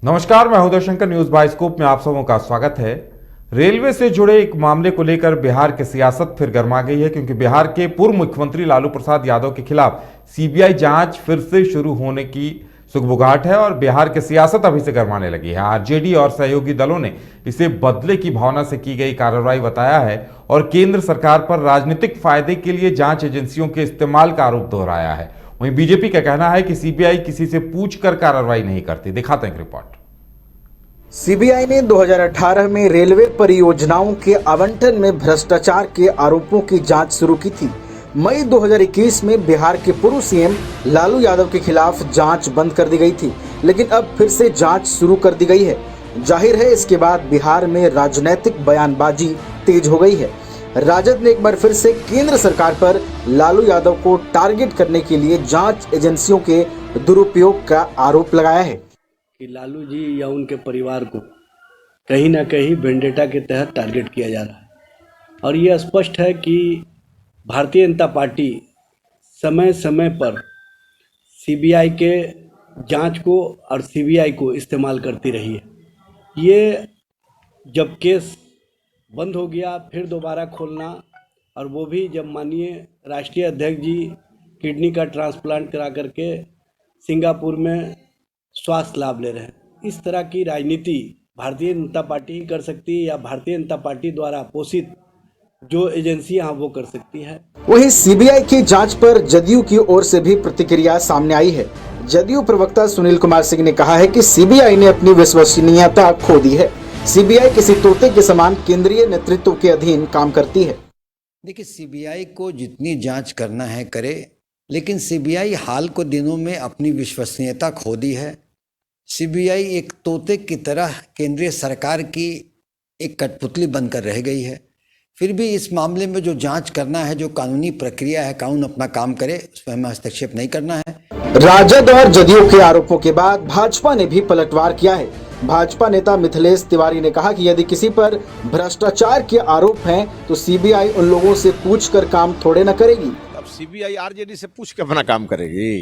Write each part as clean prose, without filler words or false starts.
नमस्कार, मैं हूं शंकर। न्यूज बाइस्कोप में आप सबों का स्वागत है। रेलवे से जुड़े एक मामले को लेकर बिहार की सियासत फिर गर्मा गई है, क्योंकि बिहार के पूर्व मुख्यमंत्री लालू प्रसाद यादव के खिलाफ सीबीआई जांच फिर से शुरू होने की सुगबुगाहट है और बिहार की सियासत अभी से गर्माने लगी है। आरजेडी और सहयोगी दलों ने इसे बदले की भावना से की गई कार्रवाई बताया है और केंद्र सरकार पर राजनीतिक फायदे के लिए जांच एजेंसियों के इस्तेमाल का आरोप दोहराया है। वहीं बीजेपी का कहना है कि सीबीआई किसी से पूछकर कार्रवाई नहीं करती। दिखाते हैं एक रिपोर्ट। सीबीआई ने 2018 में रेलवे परियोजनाओं के आवंटन में भ्रष्टाचार के आरोपों की जांच शुरू की थी। मई 2021 में बिहार के पूर्व सीएम लालू यादव के खिलाफ जांच बंद कर दी गई थी, लेकिन अब फिर से जांच शुरू कर दी गई है। जाहिर है इसके बाद बिहार में राजनीतिक बयानबाजी तेज हो गई है। राजद ने एक बार फिर से केंद्र सरकार पर लालू यादव को टारगेट करने के लिए जांच एजेंसियों के दुरुपयोग का आरोप लगाया है कि लालू जी या उनके परिवार को कहीं ना कहीं वेंडेटा के तहत टारगेट किया जा रहा है। और ये स्पष्ट है कि भारतीय जनता पार्टी समय समय पर सीबीआई के जांच को और सीबीआई को इस्तेमाल करती रही है। ये जब केस बंद हो गया फिर दोबारा खोलना, और वो भी जब माननीय राष्ट्रीय अध्यक्ष जी किडनी का ट्रांसप्लांट करा करके सिंगापुर में स्वास्थ्य लाभ ले रहे हैं। इस तरह की राजनीति भारतीय जनता पार्टी ही कर सकती है या भारतीय जनता पार्टी द्वारा पोषित जो एजेंसियां वो कर सकती है। वहीं सीबीआई की जांच पर जदयू की ओर से भी प्रतिक्रिया सामने आई है। जदयू प्रवक्ता सुनील कुमार सिंह ने कहा है कि सीबीआई ने अपनी विश्वसनीयता खो दी है। सीबीआई किसी तोते के समान केंद्रीय नेतृत्व के अधीन काम करती है। देखिए, सीबीआई को जितनी जांच करना है करे, लेकिन सीबीआई हाल के दिनों में अपनी विश्वसनीयता खो दी है। सीबीआई एक तोते की तरह केंद्रीय सरकार की एक कठपुतली बनकर रह गई है। फिर भी इस मामले में जो जांच करना है, जो कानूनी प्रक्रिया है, कानून अपना काम करे, उसमें हमें हस्तक्षेप नहीं करना है। राजद और जदयू के आरोपों के बाद भाजपा ने भी पलटवार किया है। भाजपा नेता मिथिलेश तिवारी ने कहा कि यदि किसी पर भ्रष्टाचार के आरोप हैं तो सीबीआई उन लोगों से पूछकर काम थोड़े न करेगी। अब सीबीआई आरजेडी से पूछ के अपना काम करेगी।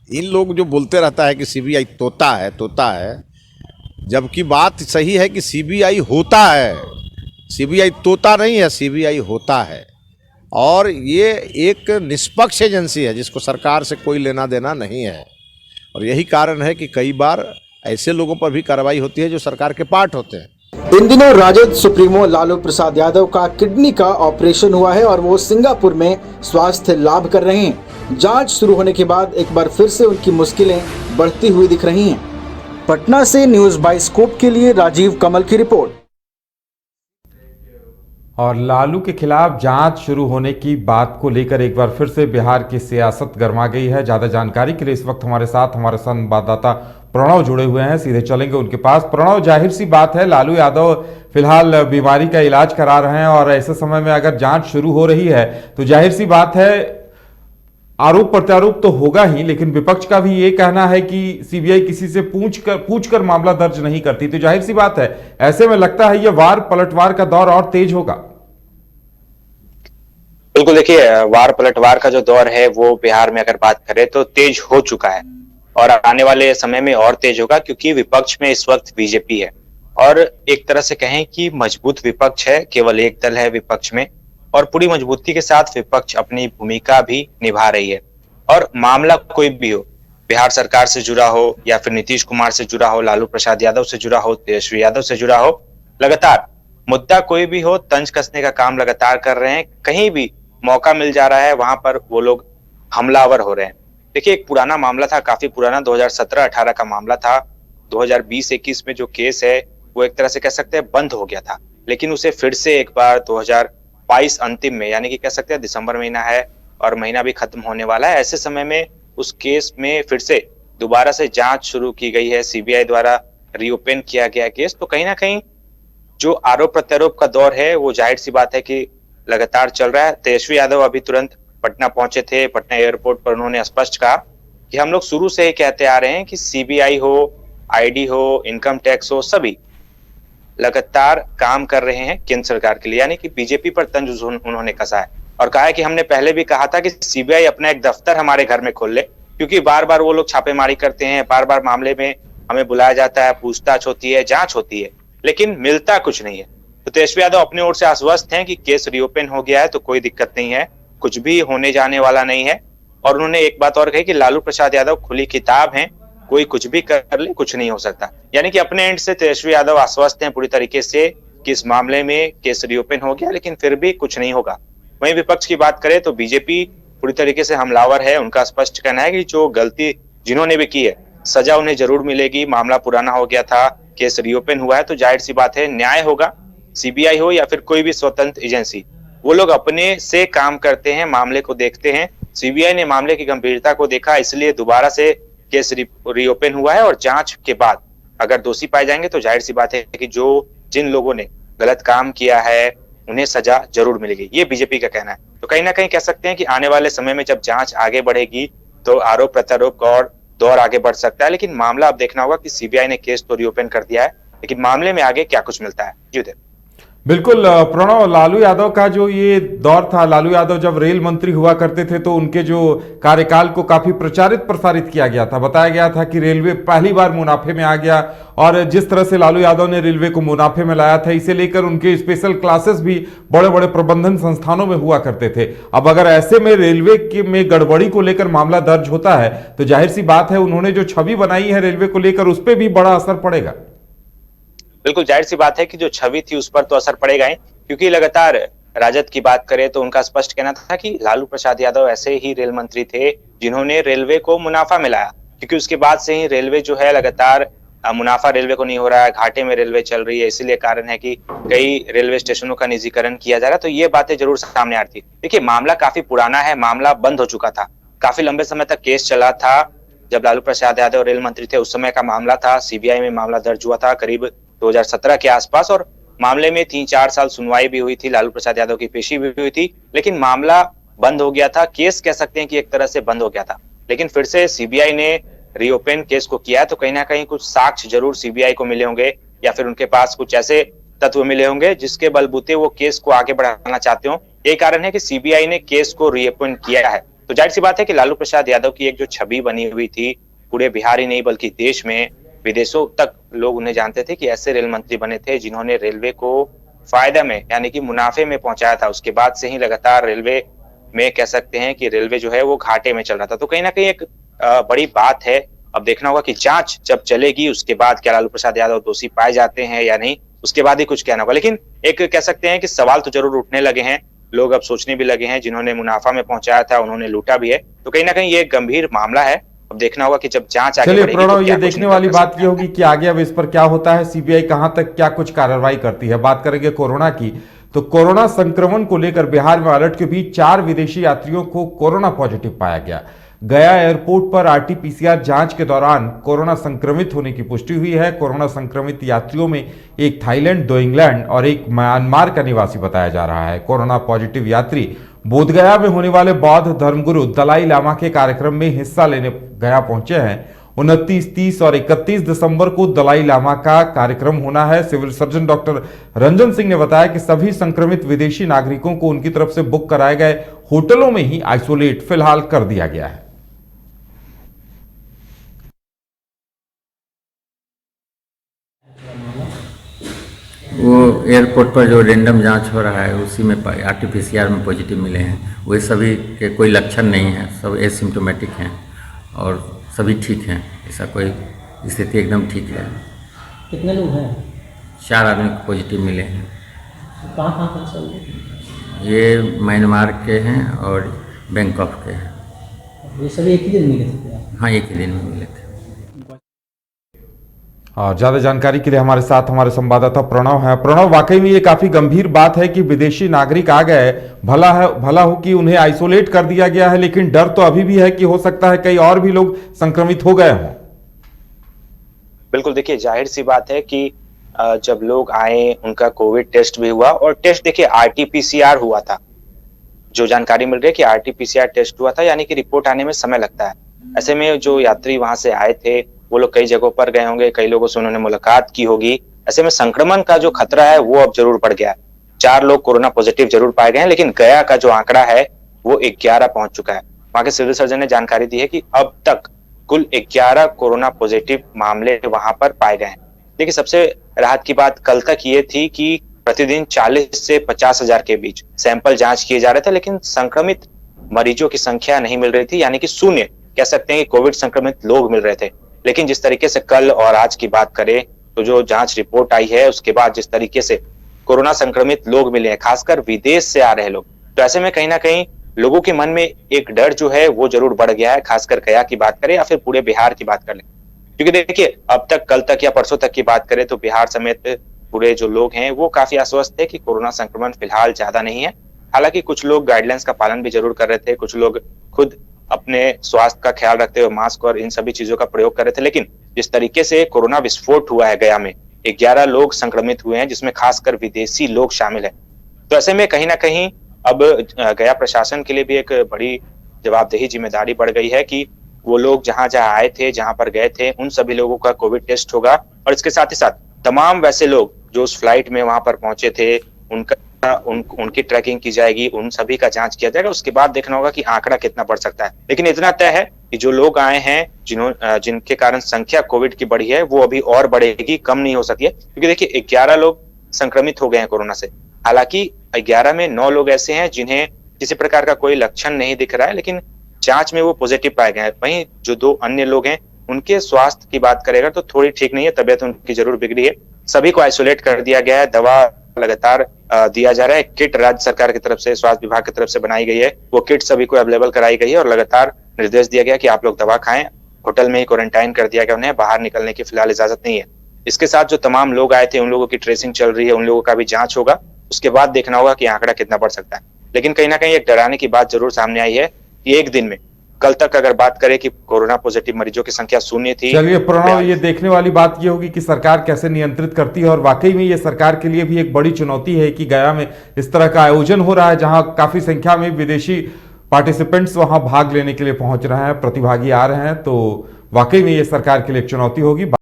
इन लोग जो बोलते रहता है कि सीबीआई तोता है, जबकि बात सही है कि सीबीआई होता है। सीबीआई तोता नहीं है, सीबीआई होता है। और ये एक निष्पक्ष एजेंसी है जिसको सरकार से कोई लेना देना नहीं है। और यही कारण है कि कई बार ऐसे लोगों पर भी कार्रवाई होती है जो सरकार के पार्ट होते हैं। इन दिनों राजद सुप्रीमो लालू प्रसाद यादव का किडनी का ऑपरेशन हुआ है और वो सिंगापुर में स्वास्थ्य लाभ कर रहे हैं। जांच शुरू होने के बाद एक बार फिर से उनकी मुश्किलें बढ़ती हुई दिख रही हैं। पटना से न्यूज बाइस्कोप के लिए राजीव कमल की रिपोर्ट। और लालू के खिलाफ जांच शुरू होने की बात को लेकर एक बार फिर से बिहार की सियासत गर्मा गई है। ज्यादा जानकारी के लिए इस वक्त हमारे साथ हमारे संवाददाता प्रणव जुड़े हुए हैं। सीधे चलेंगे उनके पास। प्रणव, जाहिर सी बात है लालू यादव फिलहाल बीमारी का इलाज करा रहे हैं और ऐसे समय में अगर जांच शुरू हो रही है तो जाहिर सी बात है आरोप प्रत्यारोप तो होगा ही, लेकिन विपक्ष का भी ये कहना है कि सीबीआई किसी से पूछकर मामला दर्ज नहीं करती। तो जाहिर सी बात है ऐसे में लगता है ये वार पलटवार का दौर और तेज होगा। बिल्कुल, देखिए वार पलटवार का जो दौर है वो बिहार में अगर बात करें तो तेज हो चुका है और आने वाले समय में और तेज होगा, क्योंकि विपक्ष में इस वक्त बीजेपी है और एक तरह से कहें कि मजबूत विपक्ष है। केवल एक दल है विपक्ष में और पूरी मजबूती के साथ विपक्ष अपनी भूमिका भी निभा रही है। और मामला कोई भी हो, बिहार सरकार से जुड़ा हो या फिर नीतीश कुमार से जुड़ा हो, लालू प्रसाद यादव से जुड़ा हो, तेजस्वी यादव से जुड़ा हो, लगातार मुद्दा कोई भी हो, तंज कसने का काम लगातार कर रहे हैं। कहीं भी मौका मिल जा रहा है वहां पर वो लोग हमलावर हो रहे हैं। देखिए, एक पुराना मामला था, काफी पुराना 2017-18 का मामला था। 2020-21 में जो केस है वो एक तरह से कह सकते हैं बंद हो गया था, लेकिन उसे फिर से एक बार 2022 अंतिम में, यानी कि कह सकते हैं दिसंबर महीना है और महीना भी खत्म होने वाला है, ऐसे समय में उस केस में फिर से दोबारा से जांच शुरू की गई है। सीबीआई द्वारा रीओपन किया गया केस। तो कहीं ना कहीं जो आरोप प्रत्यारोप का दौर है वो जाहिर सी बात है कि लगातार चल रहा है। तेजस्वी यादव अभी तुरंत पटना पहुंचे थे। पटना एयरपोर्ट पर उन्होंने स्पष्ट कहा कि हम लोग शुरू से ही कहते आ रहे हैं कि सीबीआई हो, आईडी हो, इनकम टैक्स हो, सभी लगातार काम कर रहे हैं केंद्र सरकार के लिए, यानी कि बीजेपी पर तंज उन्होंने कसा है और कहा है कि हमने पहले भी कहा था कि सीबीआई अपना एक दफ्तर हमारे घर में खोल ले, क्योंकि बार बार वो लोग छापेमारी करते हैं, बार बार मामले में हमें बुलाया जाता है, पूछताछ होती है, जांच होती है, लेकिन मिलता कुछ नहीं है। तो तेजस्वी यादव अपनी ओर से आश्वस्त हैं कि केस रीओपन हो गया है तो कोई दिक्कत नहीं है, कुछ भी होने जाने वाला नहीं है। और उन्होंने एक बात और कही कि लालू प्रसाद यादव खुली किताब हैं, कोई कुछ भी कर ले, कुछ नहीं हो सकता। यानी कि अपने एंड से तेजस्वी यादव आश्वस्त हैं पूरी तरीके से कि इस मामले में केस रीओपन हो गया, लेकिन फिर भी कुछ नहीं होगा। वहीं विपक्ष की बात करें तो बीजेपी पूरी तरीके से हमलावर है। उनका स्पष्ट कहना है कि जो गलती जिन्होंने भी की है, सजा उन्हें जरूर मिलेगी। मामला पुराना हो गया था, केस रीओपन हुआ है तो जाहिर सी बात है न्याय होगा। सीबीआई हो या फिर कोई भी स्वतंत्र एजेंसी, वो लोग अपने से काम करते हैं, मामले को देखते हैं। सीबीआई ने मामले की गंभीरता को देखा, इसलिए दोबारा से केस रीओपन हुआ है और जांच के बाद अगर दोषी पाए जाएंगे तो जाहिर सी बात है कि जिन लोगों ने गलत काम किया है उन्हें सजा जरूर मिलेगी, ये बीजेपी का कहना है। तो कहीं ना कहीं कह सकते हैं कि आने वाले समय में जब जांच आगे बढ़ेगी तो आरोप प्रत्यारोप का और दौर आगे बढ़ सकता है। लेकिन मामला अब देखना होगा कि सीबीआई ने केस तो रीओपन कर दिया है, लेकिन मामले में आगे क्या कुछ मिलता है। जी उदय। बिल्कुल प्रणव, लालू यादव का जो ये दौर था, लालू यादव जब रेल मंत्री हुआ करते थे तो उनके जो कार्यकाल को काफी प्रचारित प्रसारित किया गया था। बताया गया था कि रेलवे पहली बार मुनाफे में आ गया और जिस तरह से लालू यादव ने रेलवे को मुनाफे में लाया था, इसे लेकर उनके स्पेशल क्लासेस भी बड़े बड़े प्रबंधन संस्थानों में हुआ करते थे। अब अगर ऐसे में रेलवे में गड़बड़ी को लेकर मामला दर्ज होता है तो जाहिर सी बात है उन्होंने जो छवि बनाई है रेलवे को लेकर उस पर भी बड़ा असर पड़ेगा। बिल्कुल जाहिर सी बात है कि जो छवि थी उस पर तो असर पड़ेगा ही, क्योंकि लगातार राजद की बात करें तो उनका स्पष्ट कहना था कि लालू प्रसाद यादव ऐसे ही रेल मंत्री थे जिन्होंने रेलवे को मुनाफा में लाया, क्योंकि उसके बाद से ही रेलवे जो है लगातार मुनाफा रेलवे को नहीं हो रहा है, घाटे में रेलवे चल रही है। इसीलिए कारण है कि कई रेलवे स्टेशनों का निजीकरण किया जा रहा है। तो ये बातें जरूर सामने आ रही थी। देखिए मामला काफी पुराना है, मामला बंद हो चुका था, काफी लंबे समय तक केस चला था। जब लालू प्रसाद यादव रेल मंत्री थे उस समय का मामला था, सीबीआई में मामला दर्ज हुआ था करीब 2017 के आसपास, और मामले में 3-4 साल सुनवाई भी हुई थी, लालू प्रसाद यादव की पेशी भी हुई थी, लेकिन मामला बंद हो गया था। केस कह सकते हैं कि एक तरह से बंद हो गया था, लेकिन फिर से सीबीआई ने रीओपन केस को किया है। तो कहीं ना कहीं कुछ साक्ष्य जरूर सीबीआई को मिले होंगे या फिर उनके पास कुछ ऐसे तत्व मिले होंगे जिसके बलबूते वो केस को आगे बढ़ाना चाहते हो। यही कारण है कि सीबीआई ने केस को रीओपन किया है। तो जाहिर सी बात है कि लालू प्रसाद यादव की एक जो छवि बनी हुई थी पूरे बिहार ही नहीं बल्कि देश में, विदेशों तक लोग उन्हें जानते थे कि ऐसे रेल मंत्री बने थे जिन्होंने रेलवे को फायदा में यानी कि मुनाफे में पहुंचाया था। उसके बाद से ही लगातार रेलवे में कह सकते हैं कि रेलवे जो है वो घाटे में चल रहा था। तो कहीं ना कहीं एक बड़ी बात है। अब देखना होगा कि जांच जब चलेगी उसके बाद क्या लालू प्रसाद यादव दोषी पाए जाते हैं या नहीं, उसके बाद ही कुछ कहना होगा। लेकिन एक कह सकते हैं कि सवाल तो जरूर उठने लगे हैं, लोग अब सोचने भी लगे हैं, जिन्होंने मुनाफा में पहुंचाया था उन्होंने लूटा भी है। तो कहीं ना कहीं ये गंभीर मामला है। अब देखना होगा कि जब जांच आगे बढ़ेगी प्रणव, तो ये देखने वाली बात ये होगी कि आगे अब इस पर क्या होता है, सीबीआई कहां तक क्या कुछ कार्रवाई करती है। बात करेंगे कोरोना की, तो कोरोना संक्रमण को लेकर बिहार में अलर्ट के बीच 4 विदेशी यात्रियों को कोरोना पॉजिटिव पाया गया। गया एयरपोर्ट पर आरटी-पीसीआर जांच के दौरान कोरोना संक्रमित होने की पुष्टि हुई है। कोरोना संक्रमित यात्रियों में एक थाईलैंड, 2 इंग्लैंड और एक म्यांमार का निवासी बताया जा रहा है। कोरोना पॉजिटिव यात्री बोधगया में होने वाले बौद्ध धर्मगुरु दलाई लामा के कार्यक्रम में हिस्सा लेने गया पहुंचे हैं। 29, 30 और 31 दिसंबर को दलाई लामा का कार्यक्रम होना है। Civil surgeon doctor Ranjan Singh ने बताया कि सभी संक्रमित विदेशी नागरिकों को उनकी तरफ से बुक कराए गए होटलों में ही आइसोलेट फिलहाल कर दिया गया है। वो एयरपोर्ट पर जो रेंडम जांच हो रहा है उसी में आरटी-पीसीआर में पॉजिटिव मिले हैं। वे सभी के कोई लक्षण नहीं है, सब एसिम्टोमेटिक हैं और सभी ठीक हैं। ऐसा कोई स्थिति एकदम ठीक है। कितने लोग हैं? 4 आदमी को पॉजिटिव मिले हैं। कहाँ के सब? ये म्यांमार के हैं और बैंकॉक के हैं। ये सभी एक ही दिन मिले थे? हाँ, एक ही दिन में मिले थे। और ज्यादा जानकारी के लिए हमारे साथ हमारे संवाददाता प्रणव हैं। प्रणव, वाकई में ये काफी गंभीर बात है कि विदेशी नागरिक आ गए, भला हो कि उन्हें आइसोलेट कर दिया गया है, लेकिन डर तो अभी भी है कि हो सकता है कई और भी लोग संक्रमित हो गए हों। बिल्कुल, देखिए जाहिर सी बात है कि जब लोग आए उनका कोविड टेस्ट भी हुआ, और टेस्ट देखिए आरटी-पीसीआर हुआ था। जो जानकारी मिल रही है कि आरटी-पीसीआर टेस्ट हुआ था, यानी कि रिपोर्ट आने में समय लगता है। ऐसे में जो यात्री वहां से आए थे वो लोग कई जगहों पर गए होंगे, कई लोगों से उन्होंने मुलाकात की होगी। ऐसे में संक्रमण का जो खतरा है वो अब जरूर बढ़ गया है। 4 लोग कोरोना पॉजिटिव जरूर पाए गए हैं, लेकिन गया का जो आंकड़ा है वो 11 पहुंच चुका है। वहां के सिविल सर्जन ने जानकारी दी है कि अब तक कुल 11 कोरोना पॉजिटिव मामले वहां पर पाए गए हैं। देखिए, सबसे राहत की बात कल तक ये थी कि प्रतिदिन 40 से 50 हजार के बीच सैंपल जांच किए जा रहे थे, लेकिन संक्रमित मरीजों की संख्या नहीं मिल रही थी, यानी कि शून्य कह सकते हैं कि कोविड संक्रमित लोग मिल रहे थे। लेकिन जिस तरीके से कल और आज की बात करें तो जो जांच रिपोर्ट आई है उसके बाद जिस तरीके से कोरोना संक्रमित लोग मिले हैं, खासकर विदेश से आ रहे लोग, तो ऐसे में कहीं ना कहीं लोगों के मन में एक डर जो है वो जरूर बढ़ गया है। खासकर गया की बात करें या फिर पूरे बिहार की बात कर लें, क्योंकि देखिए अब तक कल तक या परसों तक की बात करें तो बिहार समेत पूरे जो लोग हैं वो काफी आश्वस्त थे कि कोरोना संक्रमण फिलहाल ज्यादा नहीं है। हालांकि कुछ लोग गाइडलाइंस का पालन भी जरूर कर रहे थे, कुछ लोग खुद अपने स्वास्थ्य का ख्याल रखते हुए मास्क और इन सभी चीजों का प्रयोग कर रहे थे। लेकिन जिस तरीके से कोरोना विस्फोट हुआ है गया में, 11 लोग संक्रमित हुए हैं जिसमें खासकर विदेशी लोग शामिल हैं, तो ऐसे में कहीं ना कहीं अब गया प्रशासन के लिए भी एक बड़ी जवाबदेही जिम्मेदारी बढ़ गई है कि वो लोग जहां जहां आए थे, जहां पर गए थे, उन सभी लोगों का कोविड टेस्ट होगा। और इसके साथ ही साथ तमाम वैसे लोग जो उस फ्लाइट में वहां पर पहुंचे थे उनकी ट्रैकिंग की जाएगी, उन सभी का जांच किया जाएगा। उसके बाद देखना होगा कि आंकड़ा कितना बढ़ सकता है। लेकिन इतना तय है कि जो लोग आए हैं जिनके कारण संख्या कोविड की बढ़ी है वो अभी और बढ़ेगी, कम नहीं हो सकती है। क्योंकि देखिए 11 लोग संक्रमित हो गए हैं कोरोना से। हालांकि 11 में 9 लोग ऐसे हैं जिन्हें किसी प्रकार का कोई लक्षण नहीं दिख रहा है, लेकिन जांच में वो पॉजिटिव पाए गए हैं। वहीं जो 2 अन्य लोग हैं उनके स्वास्थ्य की बात करेगा तो थोड़ी ठीक नहीं है, तबियत उनकी जरूर बिगड़ी है। सभी को आइसोलेट कर दिया गया है, दवा लगातार दिया जा रहा है। किट राज्य सरकार की तरफ से, स्वास्थ्य विभाग की तरफ से बनाई गई है, वो किट सभी को अवेलेबल कराई गई है और लगातार निर्देश दिया गया कि आप लोग दवा खाएं। होटल में ही क्वारंटाइन कर दिया गया उन्हें, बाहर निकलने की फिलहाल इजाजत नहीं है। इसके साथ जो तमाम लोग आए थे उन लोगों की ट्रेसिंग चल रही है, उन लोगों का भी जांच होगा। उसके बाद देखना होगा कि आंकड़ा कितना बढ़ सकता है। लेकिन कहीं ना कहीं एक डराने की बात जरूर सामने आई है कि एक दिन में कल तक अगर बात करें कि कोरोना पॉजिटिव मरीजों की संख्या शून्य थी। चलिए प्रणव, ये देखने वाली बात ये होगी कि सरकार कैसे नियंत्रित करती है। और वाकई में ये सरकार के लिए भी एक बड़ी चुनौती है कि गया में इस तरह का आयोजन हो रहा है जहां काफी संख्या में विदेशी पार्टिसिपेंट्स वहां भाग लेने के लिए पहुंच रहे हैं, प्रतिभागी आ रहे हैं, तो वाकई में ये सरकार के लिए एक चुनौती होगी।